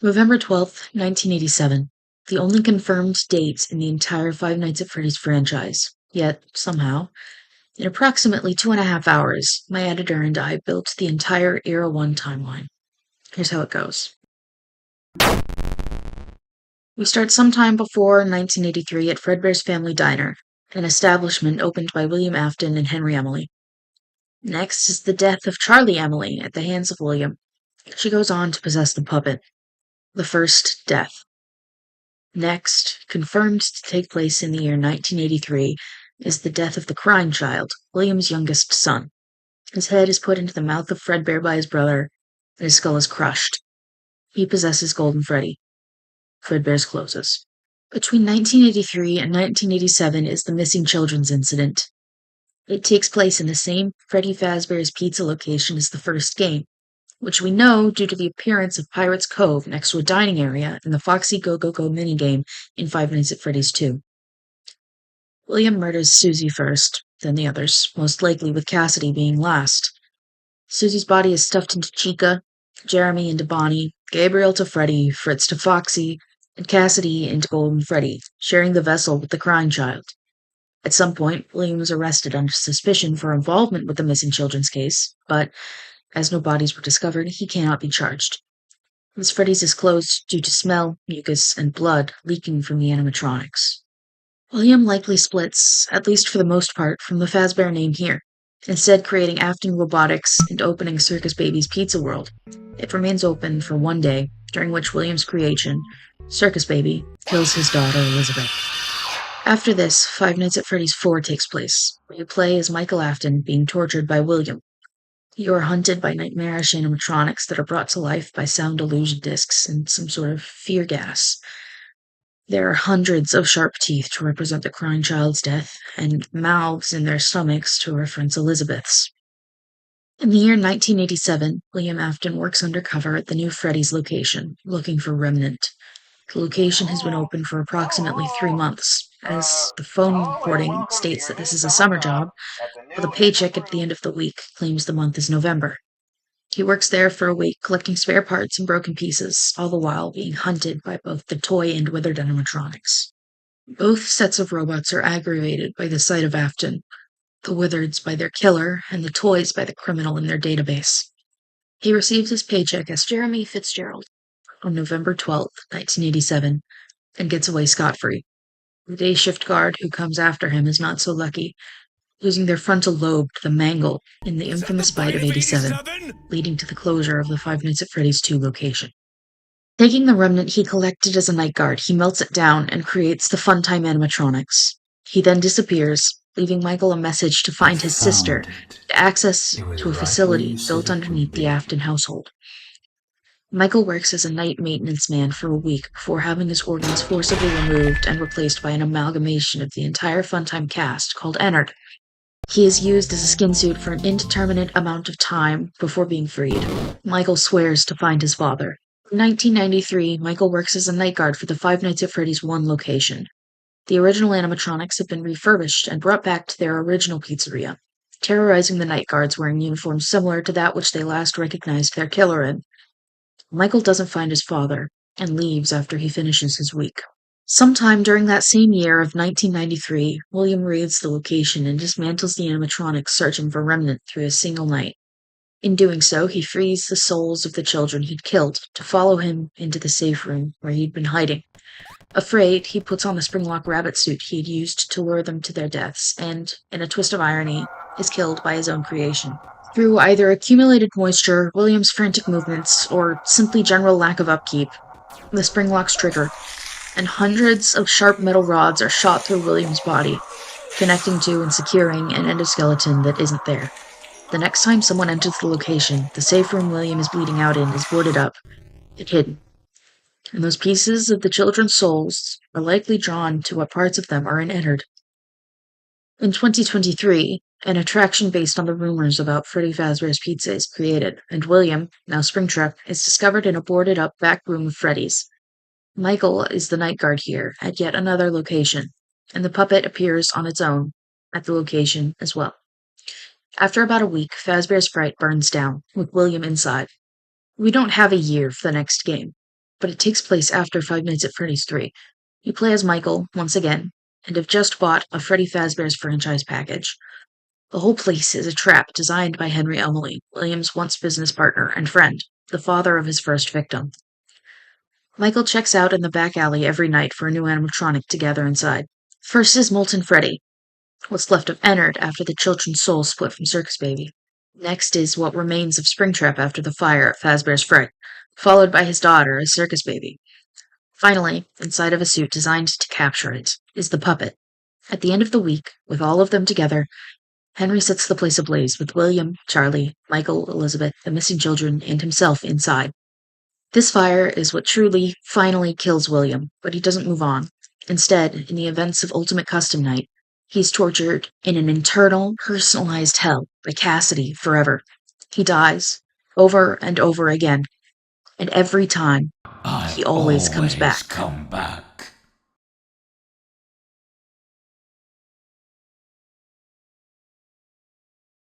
November 12th, 1987, the only confirmed date in the entire Five Nights at Freddy's franchise. Yet, somehow, in approximately 2.5 hours, my editor and I built the entire Era 1 timeline. Here's how it goes. We start sometime before 1983 at Fredbear's Family Diner, an establishment opened by William Afton and Henry Emily. Next is the death of Charlie Emily at the hands of William. She goes on to possess the puppet. The first death. Next, confirmed to take place in the year 1983, is the death of the crying child, William's youngest son. His head is put into the mouth of Fredbear by his brother, and his skull is crushed. He possesses Golden Freddy. Fredbear's closes. Between 1983 and 1987 is the missing children's incident. It takes place in the same Freddy Fazbear's Pizza location as the first game, which we know due to the appearance of Pirate's Cove next to a dining area in the Foxy Go Go Go minigame in Five Nights at Freddy's 2. William murders Susie first, then the others, most likely with Cassidy being last. Susie's body is stuffed into Chica, Jeremy into Bonnie, Gabriel to Freddy, Fritz to Foxy, and Cassidy into Golden Freddy, sharing the vessel with the crying child. At some point, William was arrested under suspicion for involvement with the missing children's case, but as no bodies were discovered, he cannot be charged. Miss Freddy's is closed due to smell, mucus, and blood leaking from the animatronics. William likely splits, at least for the most part, from the Fazbear name here, instead creating Afton Robotics and opening Circus Baby's Pizza World. It remains open for one day, during which William's creation, Circus Baby, kills his daughter Elizabeth. After this, Five Nights at Freddy's 4 takes place, where you play as Michael Afton being tortured by William. You are hunted by nightmarish animatronics that are brought to life by sound illusion discs and some sort of fear gas. There are hundreds of sharp teeth to represent the crying child's death, and mouths in their stomachs to reference Elizabeth's. In the year 1987, William Afton works undercover at the new Freddy's location, looking for Remnant. The location has been open for approximately 3 months, as the phone recording states that this is a summer job, but the paycheck at the end of the week claims the month is November. He works there for a week, collecting spare parts and broken pieces, all the while being hunted by both the toy and withered animatronics. Both sets of robots are aggravated by the sight of Afton, the withereds by their killer, and the toys by the criminal in their database. He receives his paycheck as Jeremy Fitzgerald on November 12th, 1987, and gets away scot-free. The day shift guard who comes after him is not so lucky, losing their frontal lobe to the mangle in the infamous bite of 87, leading to the closure of the Five Nights at Freddy's 2 location. Taking the remnant he collected as a night guard, he melts it down and creates the Funtime animatronics. He then disappears, leaving Michael a message to find his sister, to access to a facility built underneath the Afton household. Michael works as a night maintenance man for a week before having his organs forcibly removed and replaced by an amalgamation of the entire Funtime cast called Ennard. He is used as a skin suit for an indeterminate amount of time before being freed. Michael swears to find his father. In 1993, Michael works as a night guard for the Five Nights at Freddy's 1 location. The original animatronics have been refurbished and brought back to their original pizzeria, terrorizing the night guards wearing uniforms similar to that which they last recognized their killer in. Michael doesn't find his father, and leaves after he finishes his week. Sometime during that same year of 1993, William raids the location and dismantles the animatronics searching for Remnant through a single night. In doing so, he frees the souls of the children he'd killed to follow him into the safe room where he'd been hiding. Afraid, he puts on the springlock rabbit suit he'd used to lure them to their deaths and, in a twist of irony, is killed by his own creation. Through either accumulated moisture, William's frantic movements, or simply general lack of upkeep, the springlocks trigger, and hundreds of sharp metal rods are shot through William's body, connecting to and securing an endoskeleton that isn't there. The next time someone enters the location, the safe room William is bleeding out in is boarded up and hidden. And those pieces of the children's souls are likely drawn to what parts of them are in Ennard. In 2023, an attraction based on the rumors about Freddy Fazbear's Pizza is created, and William, now Springtrap, is discovered in a boarded-up back room of Freddy's. Michael is the night guard here, at yet another location, and the puppet appears on its own at the location as well. After about a week, Fazbear's Fright burns down, with William inside. We don't have a year for the next game. but it takes place after 5 Nights at Freddy's 3. You play as Michael, once again, and have just bought a Freddy Fazbear's franchise package. The whole place is a trap designed by Henry Emily, William's once business partner and friend, the father of his first victim. Michael checks out in the back alley every night for a new animatronic to gather inside. First is Molten Freddy, what's left of Ennard after the children's souls split from Circus Baby. Next is what remains of Springtrap after the fire at Fazbear's Fright, followed by his daughter as Circus Baby. Finally, inside of a suit designed to capture it, is the puppet. At the end of the week, with all of them together, Henry sets the place ablaze with William, Charlie, Michael, Elizabeth, the missing children, and himself inside. This fire is what truly, finally kills William, but he doesn't move on. Instead, in the events of Ultimate Custom Night, he's tortured in an internal, personalized hell by Cassidy forever. He dies, over and over again, and every time, I he always comes always back. come back.